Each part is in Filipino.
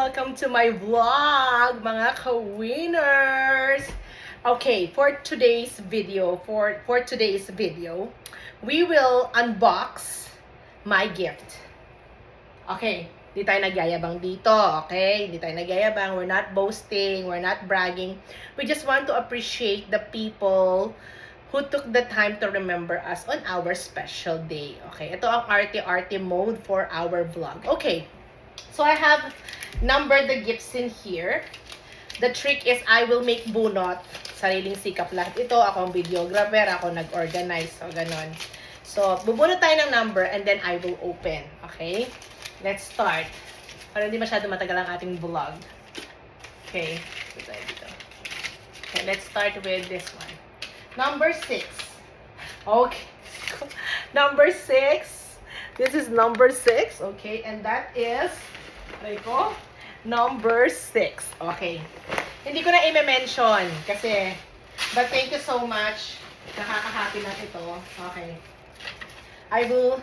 Welcome to my vlog, mga ka-winners! Okay, for today's video, we will unbox my gift. Okay, di tayo nagyayabang dito, okay? Di tayo nagyayabang, we're not boasting, we're not bragging. We just want to appreciate the people who took the time to remember us on our special day. Okay, ito ang arte-arte mode for our vlog. Okay, so I have numbered the gifts in here. The trick is I will make bunot. Sariling sikap lahat ito. Ako ang videographer, ako nag-organize. So, ganon. So, bubunot tayo ng number and then I will open. Okay? Let's start. Para hindi masyado matagal ang ating vlog. Okay. Okay, let's start with this one. Number 6. Okay. Number 6. This is number 6. Okay, and that is number 6. Okay. Hindi ko na i-mention kasi, but thank you so much. Nakaka-happy lang ito. Okay. I will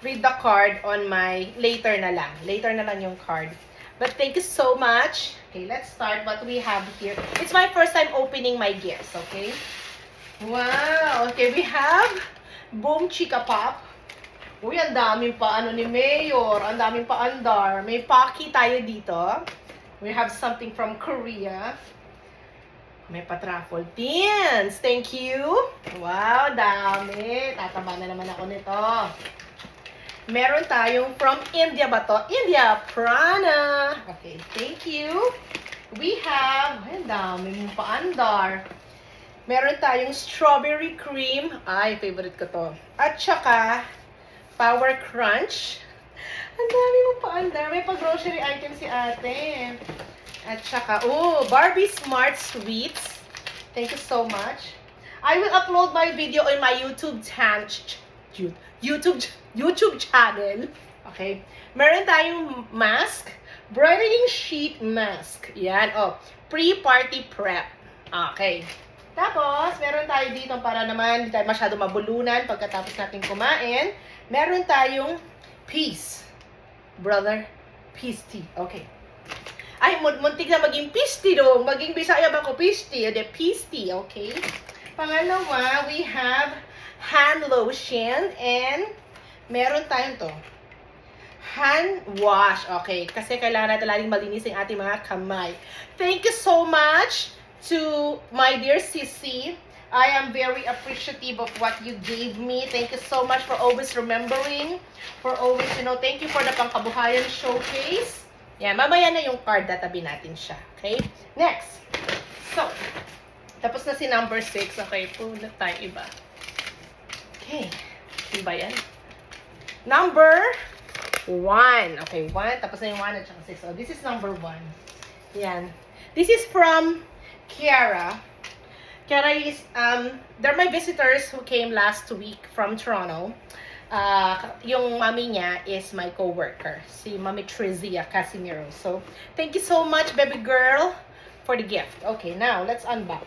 read the card on my later na lang. Later na lang yung card. But thank you so much. Okay, let's start what we have here. It's my first time opening my gifts, okay? Wow! Okay, we have Boom Chika Pop. Uy, ang daming pa ni Mayor. Ang daming pa andar. May Pocky tayo dito. We have something from Korea. May pa-truffle pins. Thank you. Wow, dami. Tataba na naman ako nito. Meron tayong from India ba to? India, Prana. Okay, thank you. We have, ay, ang dami mong pa andar. Meron tayong strawberry cream. Ay, favorite ko to. At saka, Power Crunch. Ang dami mo pa andar. May pag-grocery item si ate. At saka, Barbie Smart Sweets. Thank you so much. I will upload my video on my YouTube channel. Okay. Meron tayong mask. Brightening sheet mask. Yan. Pre-party prep. Okay. Tapos, meron tayo dito para naman hindi tayo masyado mabulunan pagkatapos natin kumain. Meron tayong peace. Brother, peace tea. Okay. Ay, muntik na maging peace tea dong. Maging Bisaya ba ko peace tea? O de, peace tea. Okay. Pangalawa, we have hand lotion and meron tayong to. Hand wash. Okay. Kasi kailangan natin laging malinis ang ating mga kamay. Thank you so much to my dear Sissy. I am very appreciative of what you gave me. Thank you so much for always remembering. For always, thank you for the Pangkabuhayan showcase. Yan, mamaya na yung card, tatabi natin siya. Okay? Next. So, tapos na si number 6. Okay, pulat tayo iba. Okay. Iba yan. Number 1. Okay, 1. Tapos na yung 1 at saka 6. So, this is number 1. Yan. This is from Kiara. Kiara is, they're my visitors who came last week from Toronto. Yung mommy niya is my co-worker, si Mami Trizia Casimiro. So, thank you so much, baby girl, for the gift. Okay, now, let's unbox.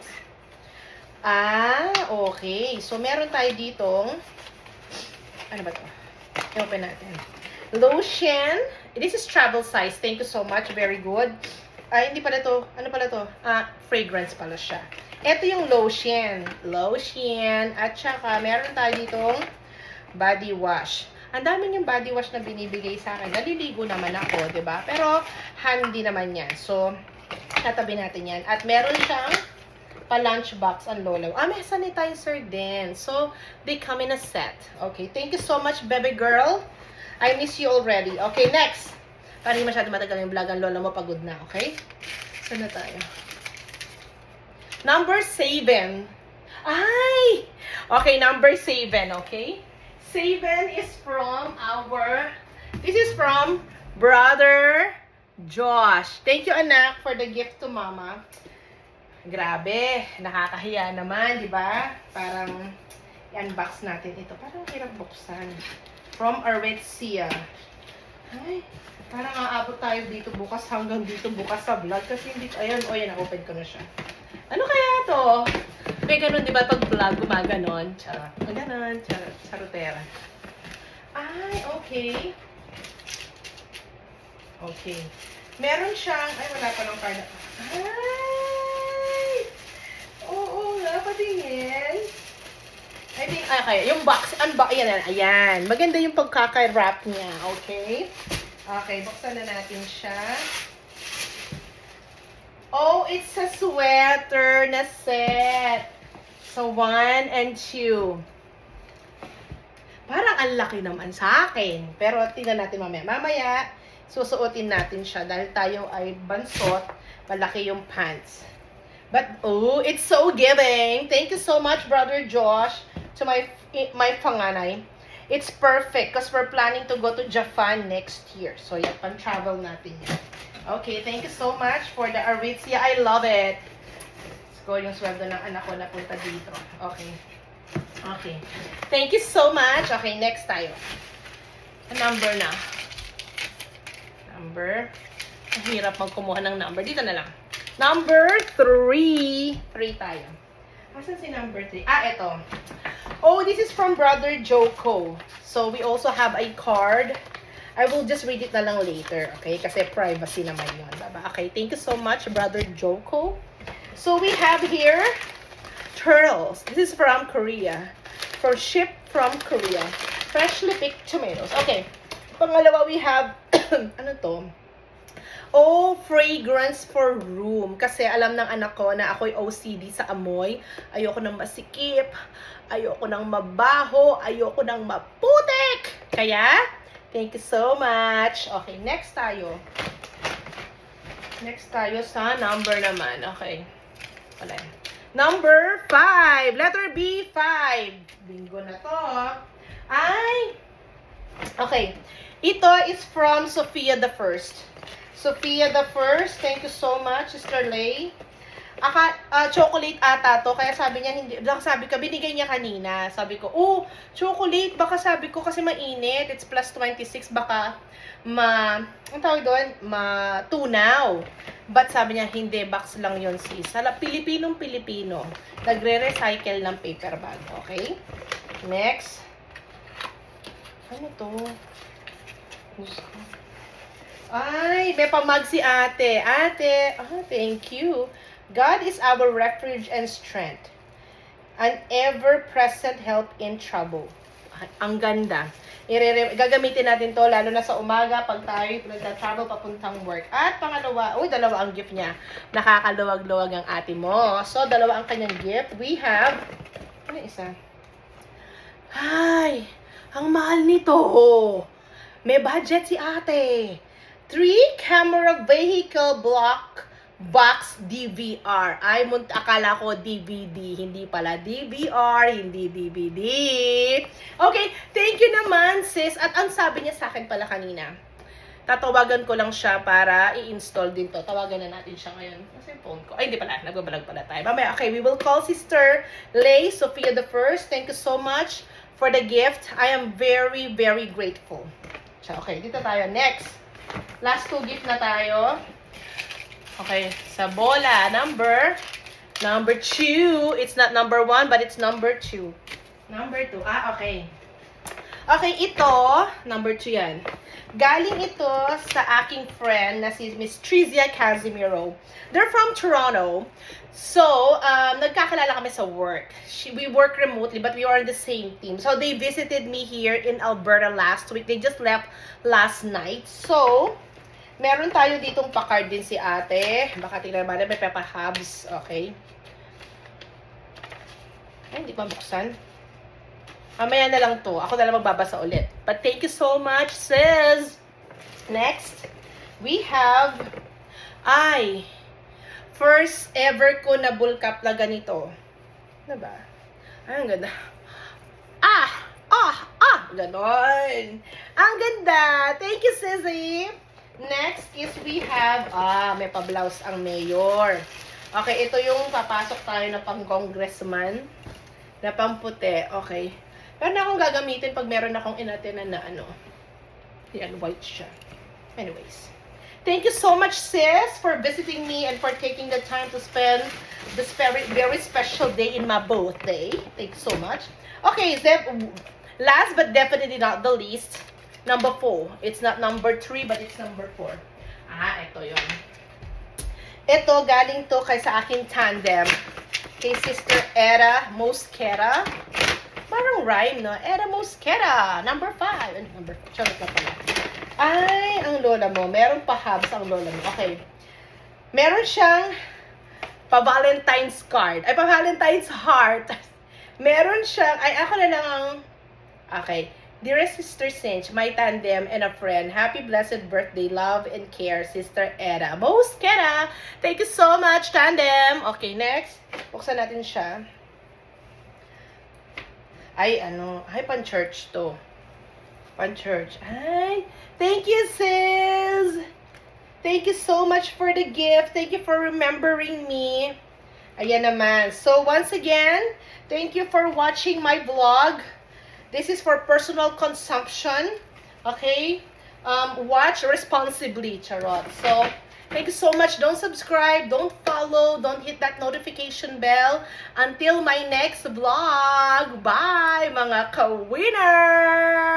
Okay. So, meron tayo ditong, ano ba ito? I-open natin. Lotion. This is travel size. Thank you so much. Very good. Hindi pala to. Ano pala to? Fragrance pala siya. Ito yung lotion. Lotion. At saka, meron tayo ditong body wash. Ang dami yung body wash na binibigay sa akin. Naliligo naman ako, diba? Pero, handy naman yan. So, tatabi natin yan. At meron siyang pa-lunchbox ang lolo. May sanitizer din. So, they come in a set. Okay. Thank you so much, baby girl. I miss you already. Okay, next. Para hindi masyado matagal yung vlog, ang lola mo pagod na, okay? Saan na tayo? Number 7. Ay! Okay, number 7, okay? 7 is from this is from Brother Josh. Thank you, anak, for the gift to mama. Grabe, nakakahiya naman, di ba? Parang i-unbox natin ito. Parang hirap buksan. From Aritzia. Ay, parang aabot tayo dito bukas hanggang dito bukas sa vlog kasi hindi, ayan, na-open ko na siya. Ano kaya to? May ganun, di ba, pag vlog, gumaganon. Charot. Ganon, charotera. Ay, okay. Okay. Meron siyang, ay wala pa ng card. Ay! Oo nga, patingin. I think, okay, yung box, ayan. Maganda yung pagkaka-wrap niya, okay? Okay, buksan na natin siya. Oh, it's a sweater na set. So, 1 and 2. Parang ang laki naman sa akin. Pero tingnan natin mamaya. Mamaya, susuotin natin siya dahil tayo ay bansot. Malaki yung pants. But, oh, it's so giving. Thank you so much, Brother Josh, to my panganay. It's perfect because we're planning to go to Japan next year. So, yan, pan-travel natin yan. Okay, thank you so much for the Aritzia. I love it. Let's go yung sweldo ng anak ko na punta dito. Okay. Okay. Thank you so much. Okay, next tayo. Number na. Number. Mahirap magkumuha ng number. Dito na lang. Number 3. 3 tayo. Asan si number 3? Ah, ito. Oh, this is from Brother Joko. So, we also have a card. I will just read it na lang later, okay? Kasi privacy naman yun, diba? Okay, thank you so much, Brother Joko. So, we have here turtles. This is from Korea. Shipped from Korea. Freshly picked tomatoes. Okay. Pangalawa, we have, ano to? Oh, fragrance for room. Kasi alam ng anak ko na ako'y OCD sa amoy. Ayoko nang masikip. Ayoko nang mabaho. Ayoko nang maputik. Kaya, thank you so much. Okay, next tayo. Next tayo sa number naman. Okay. Wala. Number 5. Letter B, 5. Bingo na to. Ay! Okay. Ito is from Sophia the First. Sophia the First. Thank you so much, Sister Lay. Chocolate ata to. Kaya sabi niya, hindi. Sabi ko, binigay niya kanina. Sabi ko, oh, chocolate. Baka sabi ko kasi mainit. It's plus 26. Baka ang tawag doon? Matunaw. But sabi niya, hindi. Box lang yun, sis. Pilipinong-Pilipino. Nagre-recycle ng paper bag. Okay? Next. Ano to? Ay, may pamag si ate. Ate, thank you. God is our refuge and strength, an ever-present help in trouble. Ang ganda. Gagamitin natin to lalo na sa umaga pag tayo nagta-travel papuntang work. At pangalawa, dalawa ang gift niya. Nakakaluwag-luwag ang ate mo. So, dalawa ang kanyang gift. We have, ano isa? Ay, ang mahal nito. May budget si ate. 3 camera vehicle block box DVR. Ay, akala ko DVD. Hindi pala DVR, hindi DVD. Okay, thank you naman, sis. At ang sabi niya sa akin pala kanina, tatawagan ko lang siya para i-install din to. Tawagan na natin siya ngayon. Kasi yung phone ko. Ay, hindi pala. Nagbabalag pala tayo. Mamaya, okay, we will call Sister Lay, Sophia the First. Thank you so much for the gift. I am very, very grateful. Okay, dito tayo. Next. Last 2 gift na tayo. Okay, sa bola, number 2. It's not number 1, but it's number 2. Number 2. Okay. Okay, ito, number 2 yan. Galing ito sa aking friend na si Miss Trizia Casimiro. They're from Toronto. So, nagkakilala kami sa work. We work remotely, but we are in the same team. So, they visited me here in Alberta last week. They just left last night. So, meron tayo ditong pa-card din si ate. Baka tingnan ba may Peppa Hubs. Okay. Ay, hindi pa buksan. Mamaya na lang to. Ako na lang magbabasa ulit. But thank you so much, sis. Next, we have, first ever ko na bullcap na ganito. Diba? Ay, ang ganda. Ganon. Ang ganda. Thank you, sissy. Next is we have, may pa-blouse ang mayor. Okay, ito yung papasok tayo na pang-congressman. Na pamputi. Okay. Pero na akong gagamitin pag meron akong inatenan na yan, white siya. Anyways. Thank you so much, sis, for visiting me and for taking the time to spend this very, very special day in my birthday. Thank you so much. Okay, last but definitely not the least, number 4. It's not number 3, but it's number 4. Ito yun. Ito, galing to kay sa aking tandem. Kay Sister Era Mosquera. Parang rhyme, no? Era Mosquera, number 5. Number 5. Charot na pala. Ay, ang lola mo. Meron pa hubs ang lola mo. Okay. Meron siyang pa-Valentine's card. Ay, pa-Valentine's heart. Meron siyang, ay, ako na lang ang, okay. Dearest Sister Cinch, my tandem and a friend, happy blessed birthday, love and care, Sister Era Mosquera. Thank you so much, tandem. Okay, next. Buksan natin siya. Ay, pan-church to. Pan-church. Ay, thank you, sis. Thank you so much for the gift. Thank you for remembering me. Ayan naman. So, once again, thank you for watching my vlog. This is for personal consumption. Okay? Watch responsibly, charot. So, thank you so much. Don't subscribe, don't follow, don't hit that notification bell. Until my next vlog. Bye, mga ka-winner!